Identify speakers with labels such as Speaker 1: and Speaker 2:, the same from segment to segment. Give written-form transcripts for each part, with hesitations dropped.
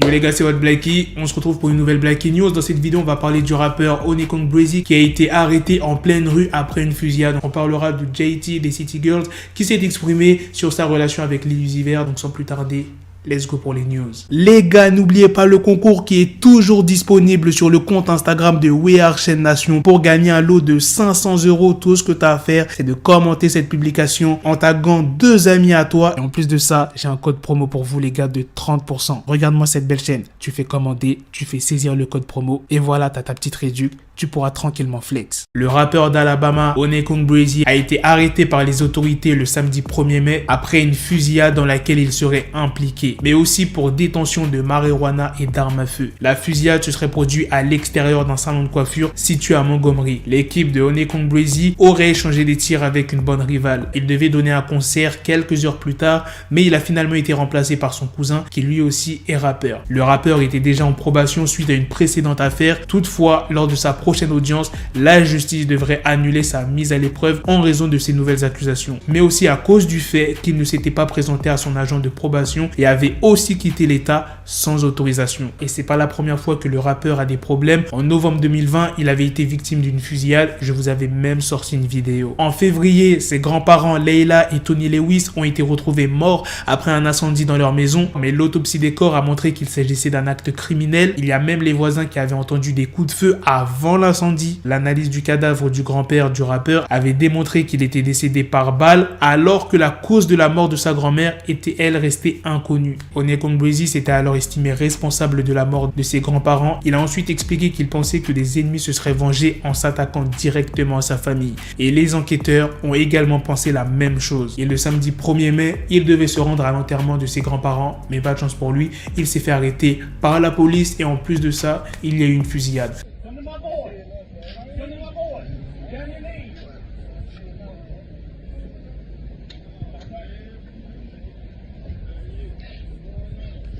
Speaker 1: Yo les gars, c'est votre Blackie, on se retrouve pour une nouvelle Blackie News. Dans cette vidéo, on va parler du rappeur Onekong Breezy qui a été arrêté en pleine rue après une fusillade. On parlera de JT des City Girls qui s'est exprimé sur sa relation avec Lil Uzi Vert. Donc sans plus tarder, let's go pour les news. Les gars, n'oubliez pas le concours qui est toujours disponible sur le compte Instagram de We Are Chaîne Nation pour gagner un lot de 500 €. Tout ce que tu as à faire, c'est de commenter cette publication en taguant 2 amis à toi. Et en plus de ça, j'ai un code promo pour vous les gars de 30%. Regarde-moi cette belle chaîne. Tu fais commander, tu fais saisir le code promo et voilà, tu as ta petite réduc. Tu pourras tranquillement flex. Le rappeur d'Alabama, Onekong Breezy, a été arrêté par les autorités le samedi 1er mai après une fusillade dans laquelle il serait impliqué, mais aussi pour détention de marijuana et d'armes à feu. La fusillade se serait produite à l'extérieur d'un salon de coiffure situé à Montgomery. L'équipe de Onekong Breezy aurait échangé des tirs avec une bonne rivale. Il devait donner un concert quelques heures plus tard, mais il a finalement été remplacé par son cousin qui lui aussi est rappeur. Le rappeur était déjà en probation suite à une précédente affaire. Toutefois, lors de sa prochaine audience, la justice devrait annuler sa mise à l'épreuve en raison de ces nouvelles accusations, mais aussi à cause du fait qu'il ne s'était pas présenté à son agent de probation et avait aussi quitté l'État sans autorisation. Et c'est pas la première fois que le rappeur a des problèmes. En novembre 2020, il avait été victime d'une fusillade. Je vous avais même sorti une vidéo. En février, ses grands-parents Leila et Tony Lewis ont été retrouvés morts après un incendie dans leur maison, mais l'autopsie des corps a montré qu'il s'agissait d'un acte criminel. Il y a même les voisins qui avaient entendu des coups de feu avant l'incendie. L'analyse du cadavre du grand-père du rappeur avait démontré qu'il était décédé par balle alors que la cause de la mort de sa grand-mère était elle restée inconnue. Onekong Breezy s'était alors estimé responsable de la mort de ses grands-parents. Il a ensuite expliqué qu'il pensait que des ennemis se seraient vengés en s'attaquant directement à sa famille. Et les enquêteurs ont également pensé la même chose. Et le samedi 1er mai, il devait se rendre à l'enterrement de ses grands-parents, mais pas de chance pour lui, il s'est fait arrêter par la police et en plus de ça, il y a eu une fusillade.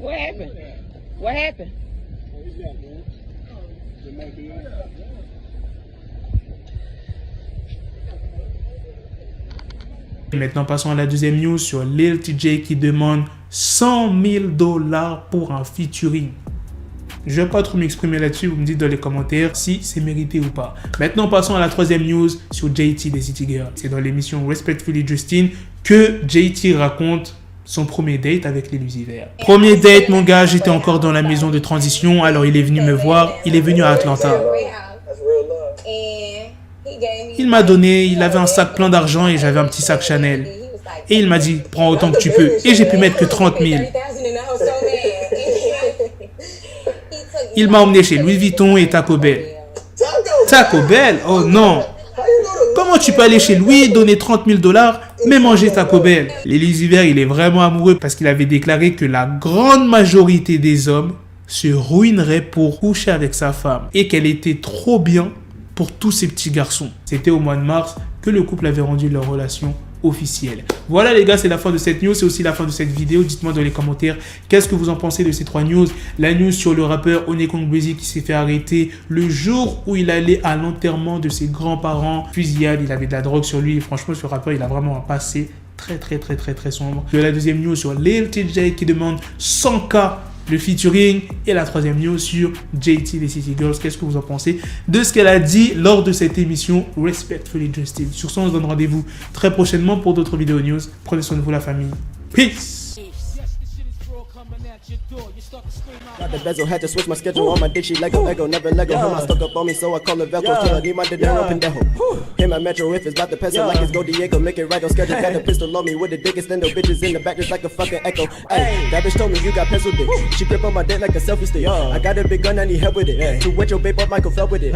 Speaker 2: What happened? What happened?
Speaker 1: Maintenant, passons à la deuxième news sur Lil TJ qui demande 100 000 $ pour un featuring. Je ne vais pas trop m'exprimer là-dessus, vous me dites dans les commentaires si c'est mérité ou pas. Maintenant, passons à la troisième news sur JT des City Girls. C'est dans l'émission Respectfully Justin que JT raconte son premier date avec Lil Uzi Vert. Premier date, mon gars, j'étais encore dans la maison de transition, alors il est venu me voir, il est venu à Atlanta. Il m'a donné, il avait un sac plein d'argent et j'avais un petit sac Chanel. Et il m'a dit, prends autant que tu peux. Et j'ai pu mettre que 30 000. Il m'a emmené chez Louis Vuitton et Taco Bell. Taco Bell? Oh non! Comment tu peux aller chez Louis, donner 30 000 $, mais manger Taco Bell? Lil Uzi Vert, il est vraiment amoureux parce qu'il avait déclaré que la grande majorité des hommes se ruineraient pour coucher avec sa femme et qu'elle était trop bien pour tous ces petits garçons. C'était au mois de mars que le couple avait rendu leur relation officielle. Voilà les gars, c'est la fin de cette news, c'est aussi la fin de cette vidéo. Dites-moi dans les commentaires qu'est-ce que vous en pensez de ces 3 news. La news sur le rappeur Onekong Breezy qui s'est fait arrêter le jour où il allait à l'enterrement de ses grands-parents. Fusillade, il avait de la drogue sur lui. Franchement, ce rappeur, il a vraiment un passé très sombre. De la deuxième news sur Lil TJ qui demande 100K le featuring, et la troisième news sur JT des City Girls. Qu'est-ce que vous en pensez de ce qu'elle a dit lors de cette émission Respectfully Justin? Sur ce, on se donne rendez-vous très prochainement pour d'autres vidéos news. Prenez soin de vous la famille. Peace.
Speaker 3: Got the bezel, had to switch my schedule on my dick, she Lego, never Lego. Him, I stuck up on me, so I call it Velcro. Till I need my dinero pendejo. Hit my metro if it's about to peso, like it's Go Diego, make it right on schedule. Got the pistol on me with the dick, extendo bitches in the back just like a fucking echo. Ay, that bitch told me you got pencil dick. She grip on my dick like a selfie stick. I got a big gun, I need help with it. To wet your babe up, Michael fell with it.